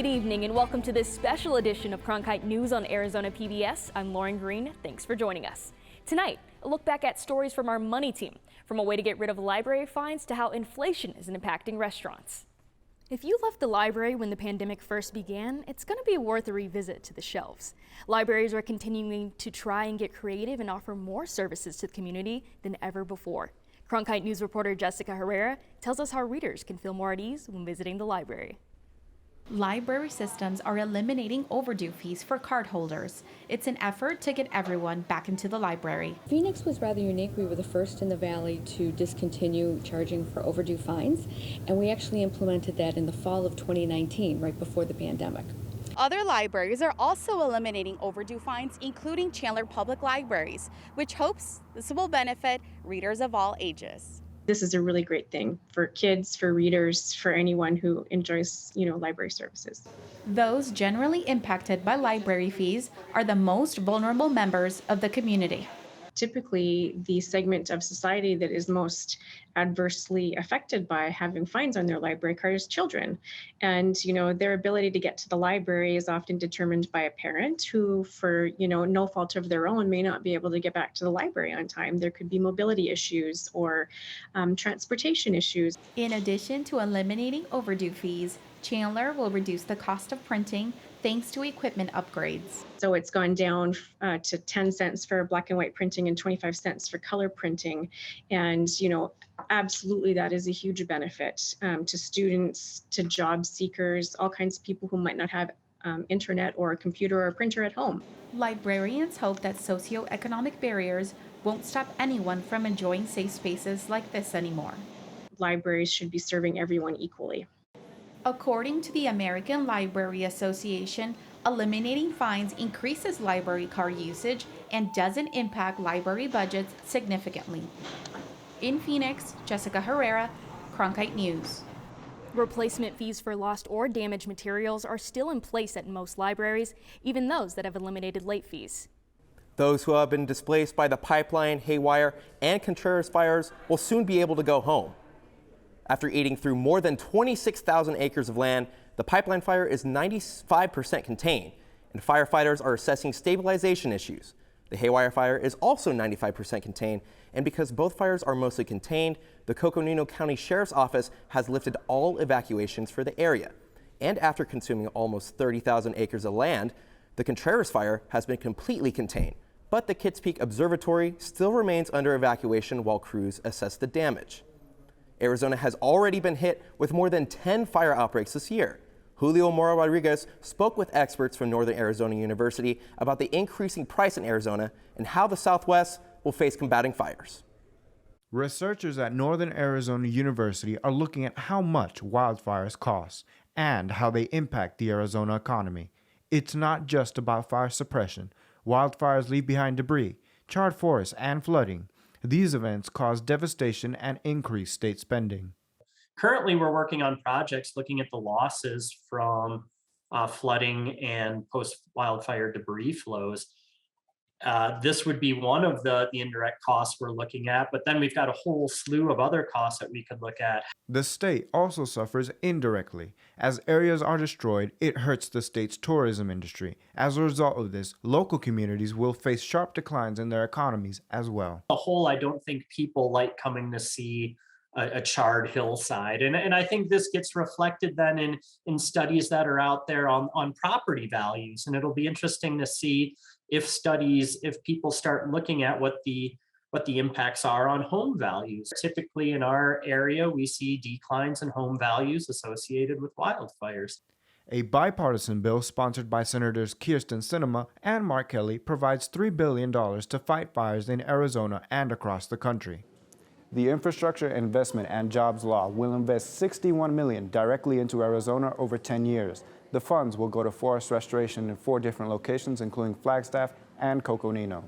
Good evening and welcome to this special edition of Cronkite News on Arizona PBS. I'm Lauren Green. Thanks for joining us. Tonight, a look back at stories from our money team, from a way to get rid of library fines to how inflation is impacting restaurants. If you left the library when the pandemic first began, it's going to be worth a revisit to the shelves. Libraries are continuing to try and get creative and offer more services to the community than ever before. Cronkite News reporter Jessica Herrera tells us how readers can feel more at ease when visiting the library. Library systems are eliminating overdue fees for cardholders. It's an effort to get everyone back into the library. Phoenix was rather unique. We were the first in the valley to discontinue charging for overdue fines, and we actually implemented that in the fall of 2019, right before the pandemic. Other libraries are also eliminating overdue fines, including Chandler Public Libraries, which hopes this will benefit readers of all ages. This is a really great thing for kids, for readers, for anyone who enjoys, library services. Those generally impacted by library fees are the most vulnerable members of the community. Typically, the segment of society that is most adversely affected by having fines on their library card is children. And, their ability to get to the library is often determined by a parent who, for, no fault of their own, may not be able to get back to the library on time. There could be mobility issues or transportation issues. In addition to eliminating overdue fees, Chandler will reduce the cost of printing thanks to equipment upgrades. So it's gone down to 10 cents for black and white printing and 25 cents for color printing. And, absolutely that is a huge benefit to students, to job seekers, all kinds of people who might not have internet or a computer or a printer at home. Librarians hope that socioeconomic barriers won't stop anyone from enjoying safe spaces like this anymore. Libraries should be serving everyone equally. According to the American Library Association, eliminating fines increases library card usage and doesn't impact library budgets significantly. In Phoenix, Jessica Herrera, Cronkite News. Replacement fees for lost or damaged materials are still in place at most libraries, even those that have eliminated late fees. Those who have been displaced by the pipeline, haywire, and Contreras fires will soon be able to go home. After eating through more than 26,000 acres of land, the pipeline fire is 95% contained, and firefighters are assessing stabilization issues. The haywire fire is also 95% contained, and because both fires are mostly contained, the Coconino County Sheriff's Office has lifted all evacuations for the area. And after consuming almost 30,000 acres of land, the Contreras fire has been completely contained, but the Kitts Peak Observatory still remains under evacuation while crews assess the damage. Arizona has already been hit with more than 10 fire outbreaks this year. Julio Mora Rodriguez spoke with experts from Northern Arizona University about the increasing price in Arizona and how the Southwest will face combating fires. Researchers at Northern Arizona University are looking at how much wildfires cost and how they impact the Arizona economy. It's not just about fire suppression. Wildfires leave behind debris, charred forests, and flooding. These events cause devastation and increase state spending. Currently, we're working on projects looking at the losses from flooding and post-wildfire debris flows. This would be one of the indirect costs we're looking at, but then we've got a whole slew of other costs that we could look at. The state also suffers indirectly. As areas are destroyed, it hurts the state's tourism industry. As a result of this, local communities will face sharp declines in their economies as well. The whole, I don't think people like coming to see a charred hillside. And I think this gets reflected then in studies that are out there on property values. And it'll be interesting to see if people start looking at what the impacts are on home values. Typically in our area, we see declines in home values associated with wildfires. A bipartisan bill sponsored by Senators Kyrsten Sinema and Mark Kelly provides $3 billion to fight fires in Arizona and across the country. The Infrastructure Investment and Jobs Law will invest $61 million directly into Arizona over 10 years. The funds will go to forest restoration in 4 different locations, including Flagstaff and Coconino.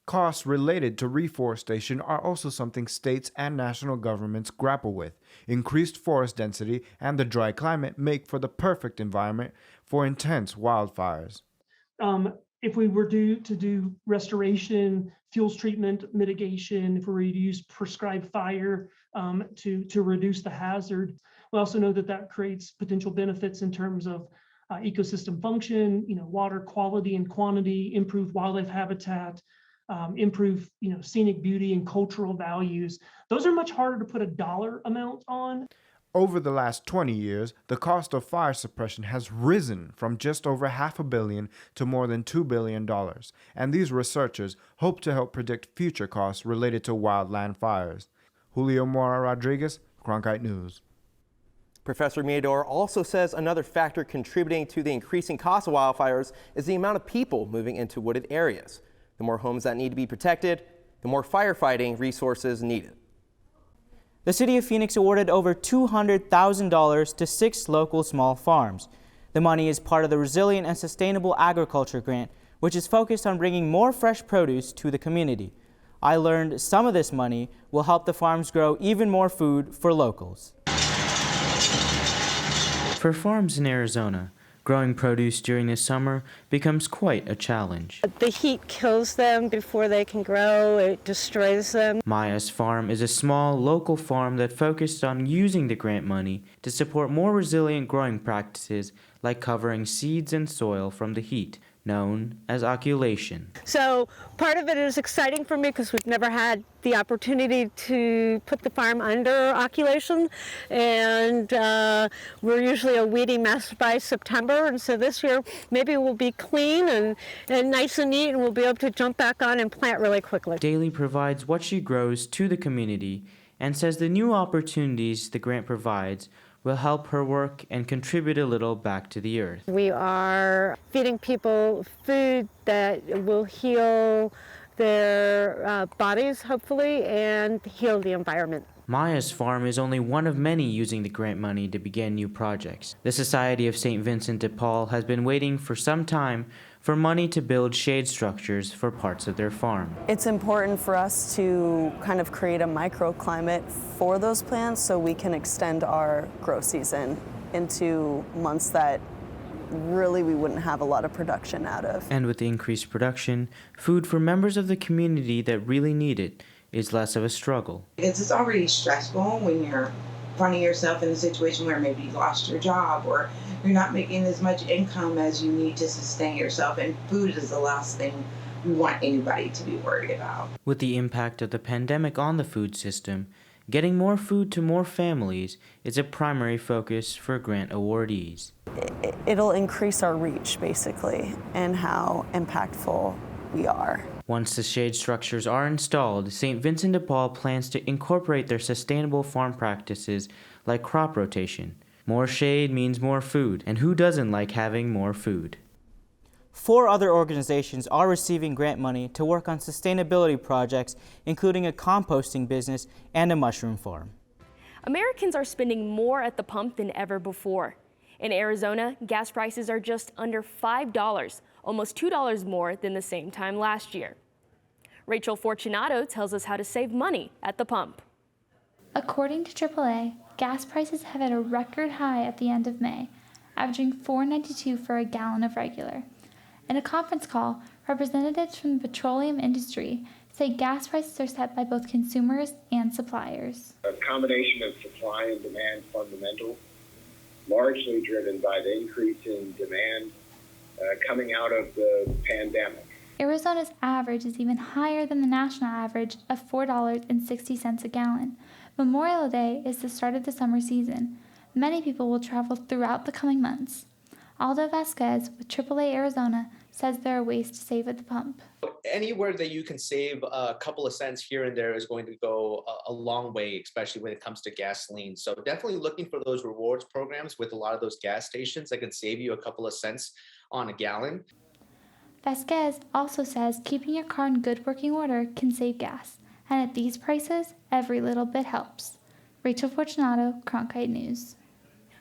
Costs related to reforestation are also something states and national governments grapple with. Increased forest density and the dry climate make for the perfect environment for intense wildfires. If we were to do restoration, fuels treatment, mitigation, if we were to use prescribed fire to reduce the hazard, we also know that creates potential benefits in terms of ecosystem function, water quality and quantity, improve wildlife habitat, improve, scenic beauty and cultural values. Those are much harder to put a dollar amount on. Over the last 20 years, the cost of fire suppression has risen from just over $500 million to more than $2 billion, and these researchers hope to help predict future costs related to wildland fires. Julio Mora Rodriguez, Cronkite News. Professor Miador also says another factor contributing to the increasing cost of wildfires is the amount of people moving into wooded areas. The more homes that need to be protected, the more firefighting resources needed. The City of Phoenix awarded over $200,000 to 6 local small farms. The money is part of the Resilient and Sustainable Agriculture Grant, which is focused on bringing more fresh produce to the community. I learned some of this money will help the farms grow even more food for locals. For farms in Arizona, growing produce during the summer becomes quite a challenge. The heat kills them before they can grow. It destroys them. Maya's farm is a small local farm that focused on using the grant money to support more resilient growing practices like covering seeds and soil from the heat, known as oculation. So part of it is exciting for me because we've never had the opportunity to put the farm under oculation, and we're usually a weedy mess by September, and so this year maybe we'll be clean and nice and neat, and we'll be able to jump back on and plant really quickly. Daly provides what she grows to the community and says the new opportunities the grant provides will help her work and contribute a little back to the earth. We are feeding people food that will heal their bodies, hopefully, and heal the environment. Maya's farm is only one of many using the grant money to begin new projects. The Society of St. Vincent de Paul has been waiting for some time for money to build shade structures for parts of their farm. It's important for us to kind of create a microclimate for those plants so we can extend our grow season into months that really we wouldn't have a lot of production out of. And with the increased production, food for members of the community that really need it is less of a struggle. It's already stressful when you're finding yourself in a situation where maybe you lost your job or you're not making as much income as you need to sustain yourself, and food is the last thing we want anybody to be worried about. With the impact of the pandemic on the food system, getting more food to more families is a primary focus for grant awardees. It'll increase our reach, basically, and how impactful we are. Once the shade structures are installed, St. Vincent de Paul plans to incorporate their sustainable farm practices like crop rotation. More shade means more food, and who doesn't like having more food? 4 other organizations are receiving grant money to work on sustainability projects, including a composting business and a mushroom farm. Americans are spending more at the pump than ever before. In Arizona, gas prices are just under $5, almost $2 more than the same time last year. Rachel Fortunato tells us how to save money at the pump. According to AAA, gas prices have hit a record high at the end of May, averaging $4.92 for a gallon of regular. In a conference call, representatives from the petroleum industry say gas prices are set by both consumers and suppliers. A combination of supply and demand fundamentals, largely driven by the increase in demand coming out of the pandemic. Arizona's average is even higher than the national average of $4.60 a gallon. Memorial Day is the start of the summer season. Many people will travel throughout the coming months. Aldo Vasquez with AAA Arizona says there are ways to save at the pump. Anywhere that you can save a couple of cents here and there is going to go a long way, especially when it comes to gasoline. So definitely looking for those rewards programs with a lot of those gas stations that could save you a couple of cents on a gallon. Vasquez also says keeping your car in good working order can save gas. And at these prices, every little bit helps. Rachel Fortunato, Cronkite News.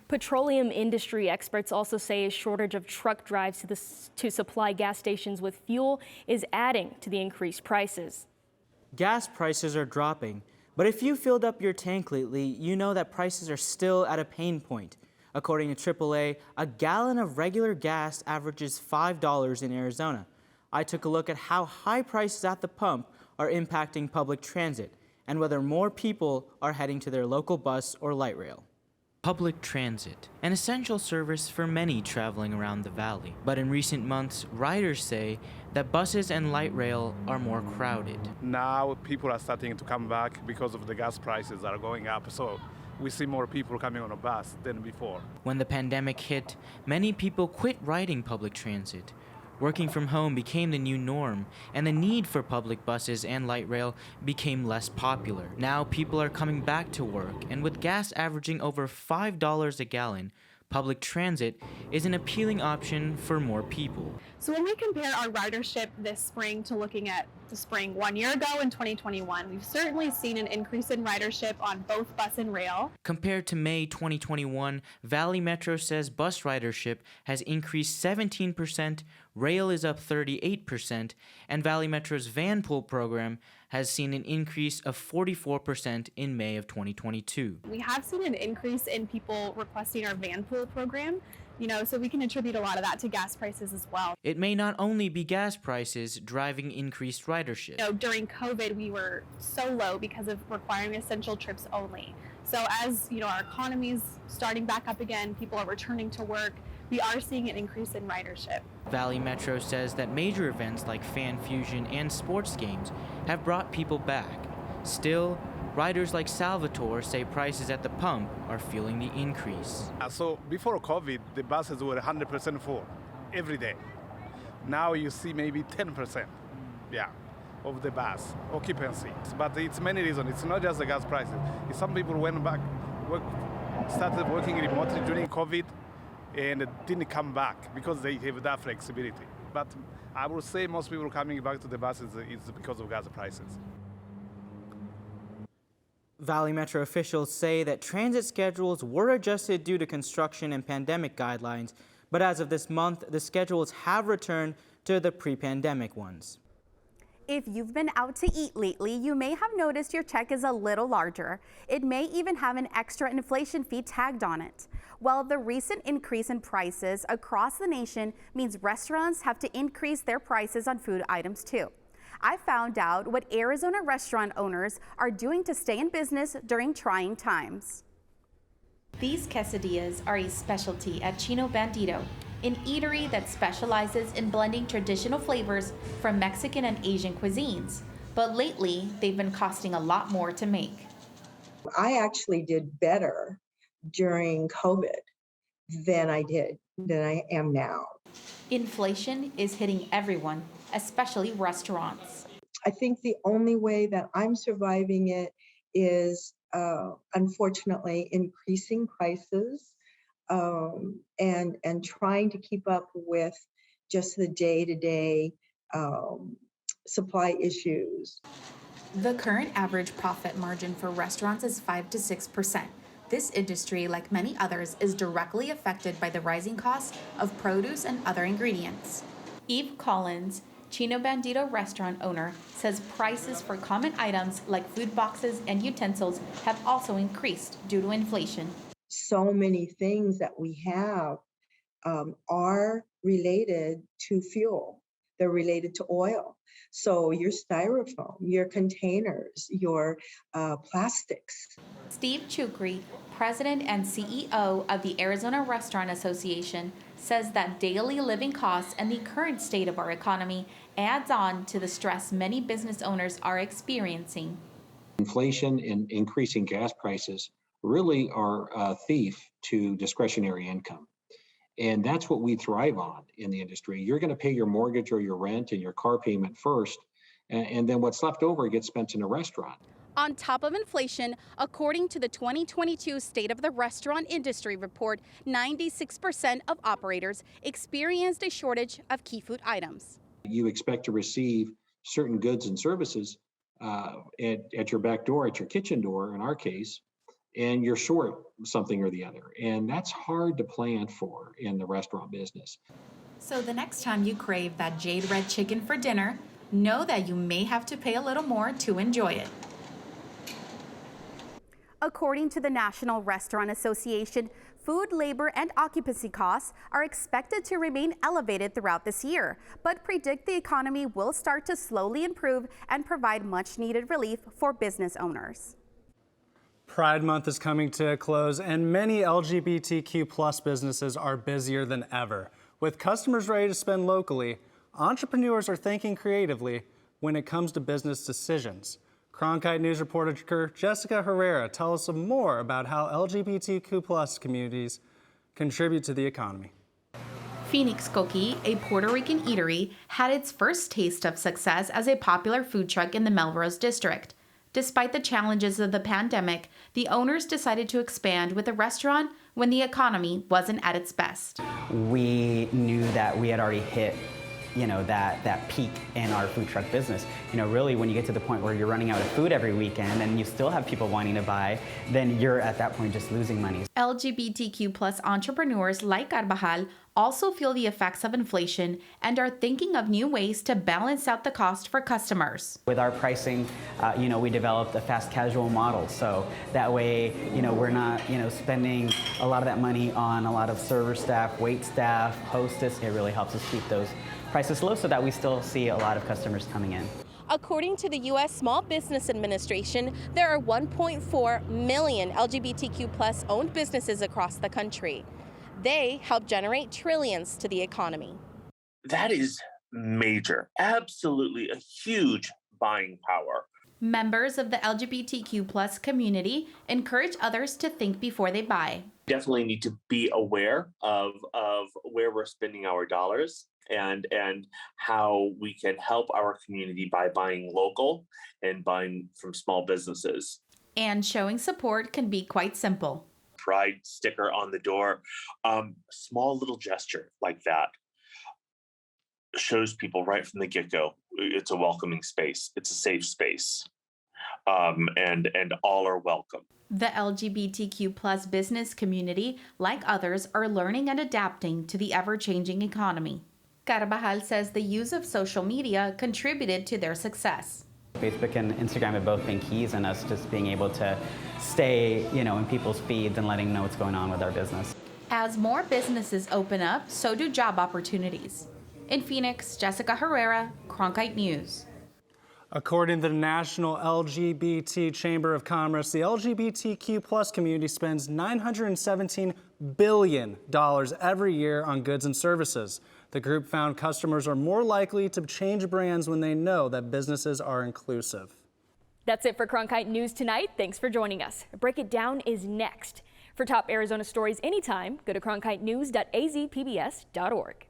Petroleum industry experts also say a shortage of truck drives to supply gas stations with fuel is adding to the increased prices. Gas prices are dropping, but if you filled up your tank lately, you know that prices are still at a pain point. According to AAA, a gallon of regular gas averages $5 in Arizona. I took a look at how high prices at the pump are impacting public transit and whether more people are heading to their local bus or light rail. Public transit, an essential service for many traveling around the valley. But in recent months, riders say that buses and light rail are more crowded. Now people are starting to come back because of the gas prices that are going up, so we see more people coming on a bus than before. When the pandemic hit, many people quit riding public transit. Working from home became the new norm, and the need for public buses and light rail became less popular. Now people are coming back to work, and with gas averaging over $5 a gallon, public transit is an appealing option for more people. So when we compare our ridership this spring to looking at the spring 1 year ago in 2021, we've certainly seen an increase in ridership on both bus and rail. Compared to May 2021, Valley Metro says bus ridership has increased 17%, rail is up 38%, and Valley Metro's van pool program has seen an increase of 44% in May of 2022. We have seen an increase in people requesting our van pool program, so we can attribute a lot of that to gas prices as well. It may not only be gas prices driving increased ridership. During COVID, we were so low because of requiring essential trips only. So as our economy is starting back up again, people are returning to work, we are seeing an increase in ridership. Valley Metro says that major events like Fan Fusion and sports games have brought people back. Still, riders like Salvatore say prices at the pump are feeling the increase. So before COVID, the buses were 100% full every day. Now you see maybe 10%, of the bus occupancy. But it's many reasons. It's not just the gas prices. Some people went back, started working remotely during COVID, and didn't come back because they have that flexibility. But I would say most people coming back to the buses is because of gas prices. Valley Metro officials say that transit schedules were adjusted due to construction and pandemic guidelines, but as of this month, the schedules have returned to the pre-pandemic ones. If you've been out to eat lately, you may have noticed your check is a little larger. It may even have an extra inflation fee tagged on it. Well, the recent increase in prices across the nation means restaurants have to increase their prices on food items too. I found out what Arizona restaurant owners are doing to stay in business during trying times. These quesadillas are a specialty at Chino Bandito, an eatery that specializes in blending traditional flavors from Mexican and Asian cuisines. But lately, they've been costing a lot more to make. I actually did better during COVID than I am now. Inflation is hitting everyone, especially restaurants. I think the only way that I'm surviving it is unfortunately increasing prices and trying to keep up with just the day-to-day supply issues. The current average profit margin for restaurants is 5 to 6%. This industry, like many others, is directly affected by the rising costs of produce and other ingredients. Eve Collins, Chino Bandito restaurant owner, says prices for common items like food boxes and utensils have also increased due to inflation. So many things that we have are related to fuel. They're related to oil. So your styrofoam, your containers, your plastics. Steve Chukri, president and CEO of the Arizona Restaurant Association, says that daily living costs and the current state of our economy adds on to the stress many business owners are experiencing. Inflation and increasing gas prices really are a thief to discretionary income. And that's what we thrive on in the industry. You're going to pay your mortgage or your rent and your car payment first, and then what's left over gets spent in a restaurant. On top of inflation, according to the 2022 State of the Restaurant Industry Report, 96% of operators experienced a shortage of key food items. You expect to receive certain goods and services at your back door, at your kitchen door, in our case, and you're short something or the other. And that's hard to plan for in the restaurant business. So the next time you crave that Jade Red chicken for dinner, know that you may have to pay a little more to enjoy it. According to the National Restaurant Association, food, labor, and occupancy costs are expected to remain elevated throughout this year, but predict the economy will start to slowly improve and provide much-needed relief for business owners. Pride Month is coming to a close, and many LGBTQ+ businesses are busier than ever. With customers ready to spend locally, entrepreneurs are thinking creatively when it comes to business decisions. Cronkite News reporter Jessica Herrera tells us more about how LGBTQ+ communities contribute to the economy. Phoenix Cookie, a Puerto Rican eatery, had its first taste of success as a popular food truck in the Melrose district. Despite the challenges of the pandemic, the owners decided to expand with a restaurant when the economy wasn't at its best. We knew that we had already hit, that peak in our food truck business. Really when you get to the point where you're running out of food every weekend and you still have people wanting to buy, then you're at that point just losing money. LGBTQ+ entrepreneurs like Carvajal also feel the effects of inflation and are thinking of new ways to balance out the cost for customers. With our pricing, we developed a fast casual model, so that way, we're not, spending a lot of that money on a lot of server staff, wait staff, hostess. It really helps us keep those prices low so that we still see a lot of customers coming in. According to the U.S. Small Business Administration, there are 1.4 million LGBTQ+ owned businesses across the country. They help generate trillions to the economy. That is major, absolutely a huge buying power. Members of the LGBTQ+ community encourage others to think before they buy. Definitely need to be aware of where we're spending our dollars and how we can help our community by buying local and buying from small businesses. And showing support can be quite simple. Pride sticker on the door, small little gesture like that shows people right from the get-go it's a welcoming space, it's a safe space, and all are welcome. The LGBTQ+ business community, like others, are learning and adapting to the ever-changing economy. Carvajal says the use of social media contributed to their success. Facebook and Instagram have both been keys in us just being able to stay, in people's feeds and letting them know what's going on with our business. As more businesses open up, so do job opportunities. In Phoenix, Jessica Herrera, Cronkite News. According to the National LGBT Chamber of Commerce, the LGBTQ+ community spends $917 billion every year on goods and services. The group found customers are more likely to change brands when they know that businesses are inclusive. That's it for Cronkite News tonight. Thanks for joining us. Break It Down is next. For top Arizona stories anytime, go to cronkitenews.azpbs.org.